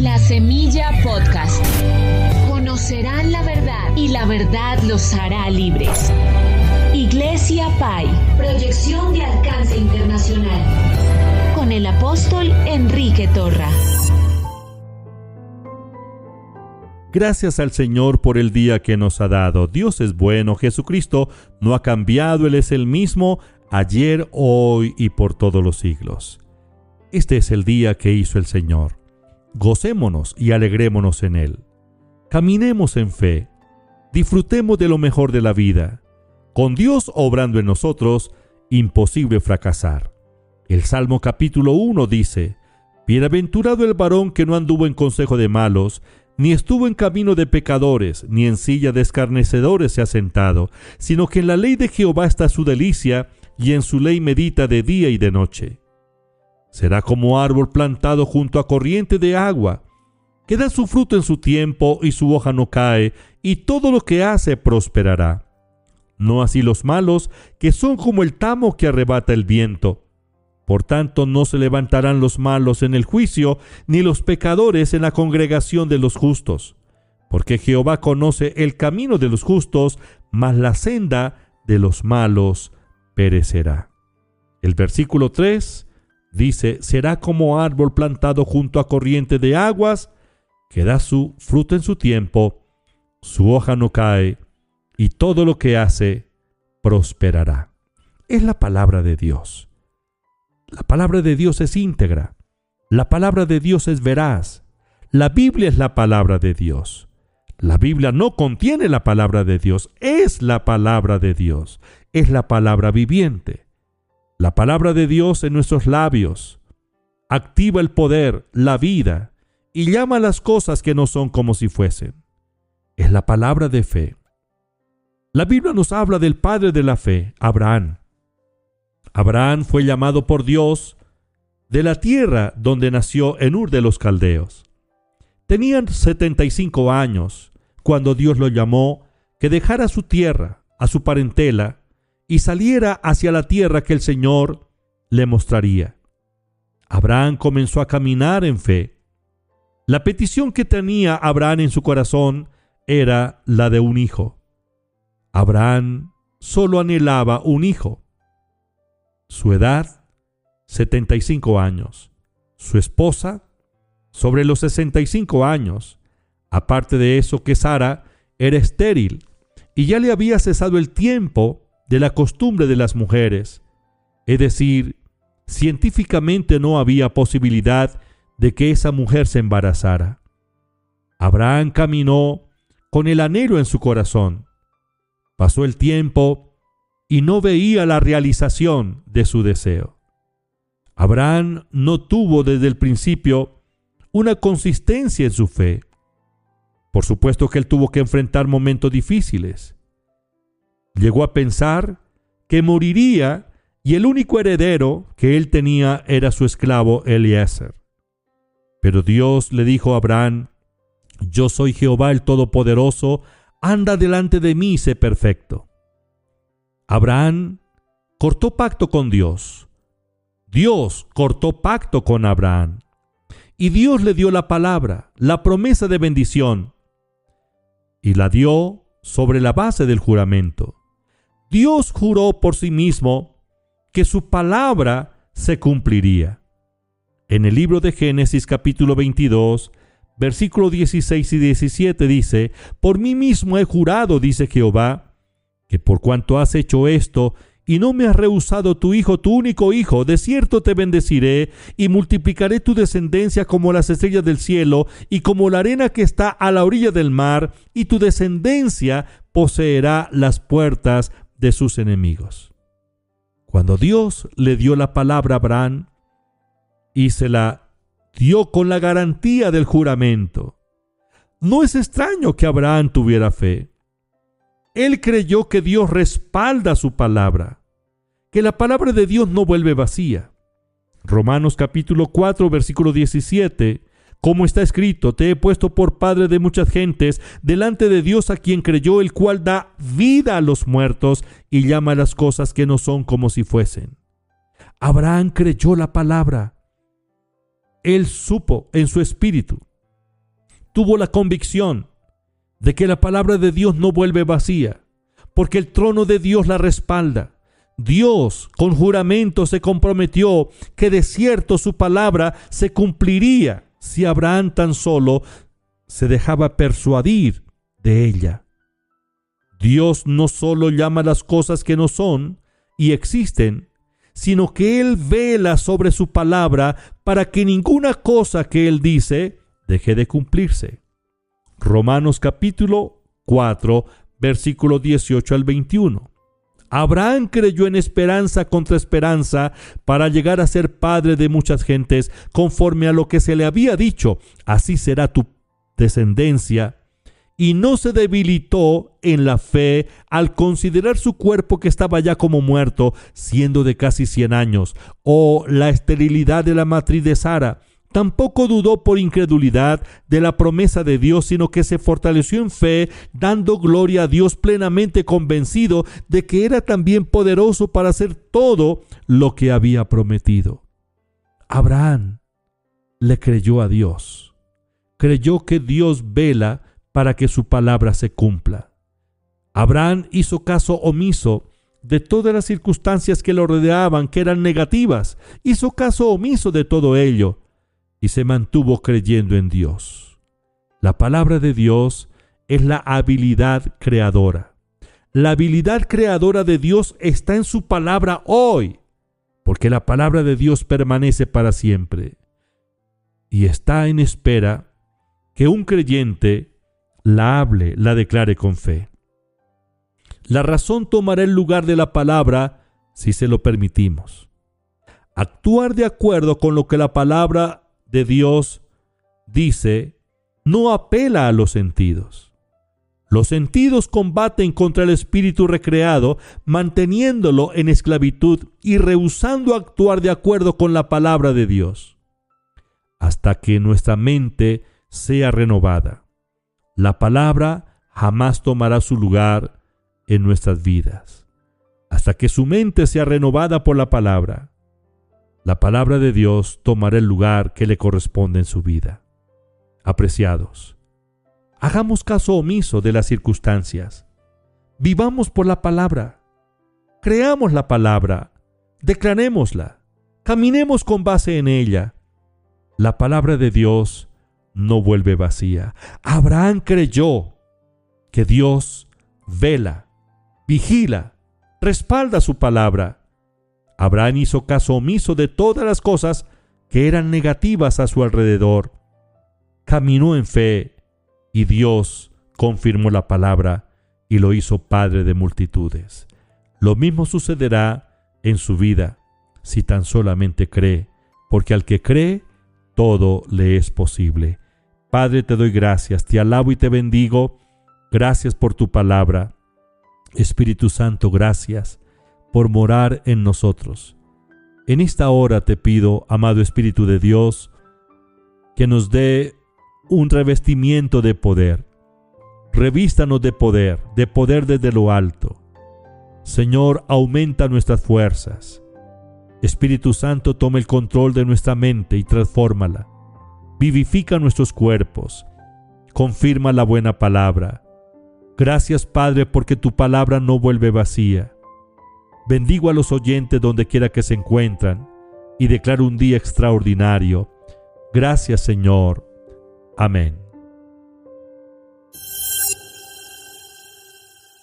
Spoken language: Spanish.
La Semilla Podcast. Conocerán la verdad y la verdad los hará libres. Iglesia Pai. Proyección de alcance internacional. Con el apóstol Enrique Torra. Gracias al Señor por el día que nos ha dado. Dios es bueno, Jesucristo no ha cambiado, Él es el mismo ayer, hoy y por todos los siglos. Este es el día que hizo el Señor. Gocémonos y alegrémonos en Él. Caminemos en fe. Disfrutemos de lo mejor de la vida. Con Dios obrando en nosotros, imposible fracasar. El Salmo capítulo 1 dice: Bienaventurado el varón que no anduvo en consejo de malos, ni estuvo en camino de pecadores, ni en silla de escarnecedores se ha sentado, sino que en la ley de Jehová está su delicia, y en su ley medita de día y de noche. Será como árbol plantado junto a corriente de agua, que da su fruto en su tiempo, y su hoja no cae, y todo lo que hace prosperará. No así los malos, que son como el tamo que arrebata el viento. Por tanto, no se levantarán los malos en el juicio, ni los pecadores en la congregación de los justos. Porque Jehová conoce el camino de los justos, mas la senda de los malos perecerá. El versículo 3 dice: será como árbol plantado junto a corriente de aguas, que da su fruto en su tiempo, su hoja no cae, y todo lo que hace prosperará. Es la palabra de Dios. La palabra de Dios es íntegra. La palabra de Dios es veraz. La Biblia es la palabra de Dios. La Biblia no contiene la palabra de Dios, es la palabra de Dios. Es la palabra viviente. La palabra de Dios en nuestros labios activa el poder, la vida, y llama las cosas que no son como si fuesen. Es la palabra de fe. La Biblia nos habla del padre de la fe, Abraham. Abraham fue llamado por Dios de la tierra donde nació en Ur de los Caldeos. Tenían 75 años cuando Dios lo llamó que dejara su tierra, a su parentela, y saliera hacia la tierra que el Señor le mostraría. Abraham comenzó a caminar en fe. La petición que tenía Abraham en su corazón era la de un hijo. Abraham solo anhelaba un hijo. Su edad, 75 años. Su esposa, sobre los 65 años. Aparte de eso, que Sara era estéril y ya le había cesado el tiempo de la costumbre de las mujeres. Es decir, científicamente no había posibilidad de que esa mujer se embarazara. Abraham caminó con el anhelo en su corazón. Pasó el tiempo y no veía la realización de su deseo. Abraham no tuvo desde el principio una consistencia en su fe. Por supuesto que él tuvo que enfrentar momentos difíciles. Llegó a pensar que moriría y el único heredero que él tenía era su esclavo Eliezer. Pero Dios le dijo a Abraham: yo soy Jehová el Todopoderoso, anda delante de mí y sé perfecto. Abraham cortó pacto con Dios. Dios cortó pacto con Abraham. Y Dios le dio la palabra, la promesa de bendición. Y la dio sobre la base del juramento. Dios juró por sí mismo que su palabra se cumpliría. En el libro de Génesis capítulo 22, versículos 16 y 17 dice: por mí mismo he jurado, dice Jehová, que por cuanto has hecho esto y no me has rehusado tu hijo, tu único hijo, de cierto te bendeciré y multiplicaré tu descendencia como las estrellas del cielo y como la arena que está a la orilla del mar, y tu descendencia poseerá las puertas de sus enemigos. Cuando Dios le dio la palabra a Abraham y se la dio con la garantía del juramento, no es extraño que Abraham tuviera fe. Él creyó que Dios respalda su palabra, que la palabra de Dios no vuelve vacía. Romanos capítulo 4, versículo 17, como está escrito: te he puesto por padre de muchas gentes delante de Dios, a quien creyó, el cual da vida a los muertos y llama a las cosas que no son como si fuesen. Abraham creyó la palabra. Él supo en su espíritu tuvo la convicción de que la palabra de Dios no vuelve vacía, porque el trono de Dios la respalda. Dios con juramento se comprometió que de cierto su palabra se cumpliría si Abraham tan solo se dejaba persuadir de ella. Dios no solo llama las cosas que no son y existen, sino que Él vela sobre su palabra para que ninguna cosa que Él dice deje de cumplirse. Romanos capítulo 4, versículo 18 al 21. Abraham creyó en esperanza contra esperanza para llegar a ser padre de muchas gentes, conforme a lo que se le había dicho: así será tu descendencia. Y no se debilitó en la fe al considerar su cuerpo que estaba ya como muerto, siendo de casi 100 años, o la esterilidad de la matriz de Sara. Tampoco dudó por incredulidad de la promesa de Dios, sino que se fortaleció en fe, dando gloria a Dios, plenamente convencido de que era también poderoso para hacer todo lo que había prometido. Abraham le creyó a Dios. Creyó que Dios vela para que su palabra se cumpla. Abraham hizo caso omiso de todas las circunstancias que lo rodeaban, que eran negativas. Hizo caso omiso de todo ello y se mantuvo creyendo en Dios. La palabra de Dios es la habilidad creadora. La habilidad creadora de Dios está en su palabra hoy, porque la palabra de Dios permanece para siempre y está en espera que un creyente la hable, la declare con fe. La razón tomará el lugar de la palabra si se lo permitimos. Actuar de acuerdo con lo que la palabra de Dios dice no apela a los sentidos. Los sentidos combaten contra el espíritu recreado, manteniéndolo en esclavitud y rehusando actuar de acuerdo con la palabra de Dios, hasta que nuestra mente sea renovada. La palabra jamás tomará su lugar en nuestras vidas, hasta que su mente sea renovada por la palabra. La palabra de Dios tomará el lugar que le corresponde en su vida. Apreciados, hagamos caso omiso de las circunstancias. Vivamos por la palabra. Creamos la palabra. Declarémosla. Caminemos con base en ella. La palabra de Dios no vuelve vacía. Abraham creyó que Dios vela, vigila, respalda su palabra. Abraham hizo caso omiso de todas las cosas que eran negativas a su alrededor. Caminó en fe y Dios confirmó la palabra y lo hizo padre de multitudes. Lo mismo sucederá en su vida si tan solamente cree, porque al que cree, todo le es posible. Padre, te doy gracias, te alabo y te bendigo. Gracias por tu palabra. Espíritu Santo, gracias por morar en nosotros. En esta hora te pido, amado Espíritu de Dios, que nos dé un revestimiento de poder. Revístanos de poder desde lo alto. Señor, aumenta nuestras fuerzas. Espíritu Santo, toma el control de nuestra mente y transfórmala. Vivifica nuestros cuerpos. Confirma la buena palabra. Gracias, Padre, porque tu palabra no vuelve vacía. Bendigo a los oyentes donde quiera que se encuentran y declaro un día extraordinario. Gracias, Señor. Amén.